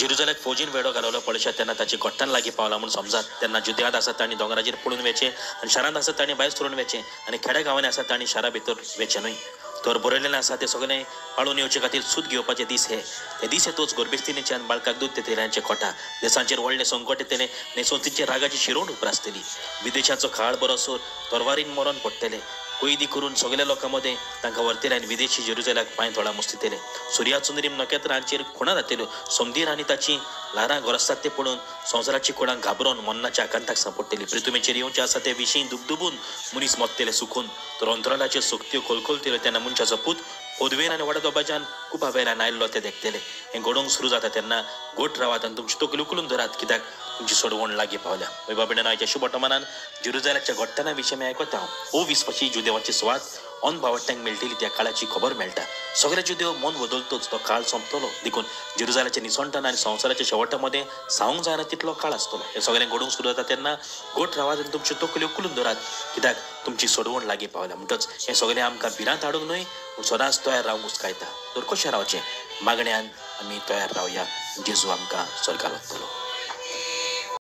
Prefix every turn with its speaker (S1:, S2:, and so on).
S1: जेरुझलेम फौजीन वेडो घालवलो पळशा तेन्ना ताची गोठ्ठान लागीं पावला म्हूण समजात. तेन्ना जुद्यांत आसात तांणी दोंगराचेर पळून वेचे आनी शारांत आसात तांणी भायर सरून वेचे आनी खेड्या गांवांनी आसात तांणी शारा भितर वेचे न्हय. तर बरयलेलें आसा ते सगळें पाळून येवचे खातीर सूत घेवपाचे दीस हे दीस येतूच गोरबेस्तिनीच्यान बाळकाक दूद तेतेल्यांचे खोटा देसांचेर व्हडले संकट येतले. नेसोंतीचे रागाची शिरोवण उप्रासतली. विदेशाचो खाळ बरोसोर तोरवारीन मरण पडटले. कैदी करून सगळ्या लोकां मदें तांकां व्हरतले आनी विदेशी जेरुझलेमाक पांय थोडा मुस्तले. सुर्या चंद्रीम नखेत्रांचेर खुणा जातल्यो. समदीर आनी ताची ल्हारां गोरसतात ते पळोवन संवसाराची कोणाक घाबरोवन मन्नाच्या आकांताक सांपडटली. पृथ्वीचेर येवचे आसा ते विशीं दुबदुबून मनीस मरतले सुखून. तर अंतराळाच्यो सोक्त्यो खोलखोलतल्यो तेन्ना मनशाचो पूत पोदवेन आनी व्हडा दोबाज्यान कुपा वेल्यान आयल्लो ते देखतले. हें घडोवंक सुरू जाता तेन्ना गोठ रावात आनी तुमची तोकली उखलून धरात कित्याक तुमची सोडवण लागीं पावल्या. वैभव बिडनाच्या शुभ वर्तमानान जेरुझलेमाच्या गोठ्ठाना विशीं आमी आयकता. ओ विस्पाची जुदेवाची सुवात ऑन भावट्यांक मेळटली त्या काळाची खबर मेळटा. सगळे जुदेव मन बदलतोच तो काळ सोंपतलो देखून जेरुझलेमाच्या निसणटान आनी संवसाराच्या शेवटा मदें सावंक जायना तितलो काळ आसतलो. हें सगळें घडोवंक सुरू जाता तेन्ना गोठ रावात आनी तुमची तोकली उखलून धरात कित्याक तुमची सोडवण लागीं पावल्या. म्हणटच हें सगळें आमकां भिरांत हाडूंक न्हय पूण सदांच तयार रावंक उस्कायता. तर कशें रावचें मागण्यांत आमी तयार रावया. जेजू आमकां स्वर्गार व्हरतलो.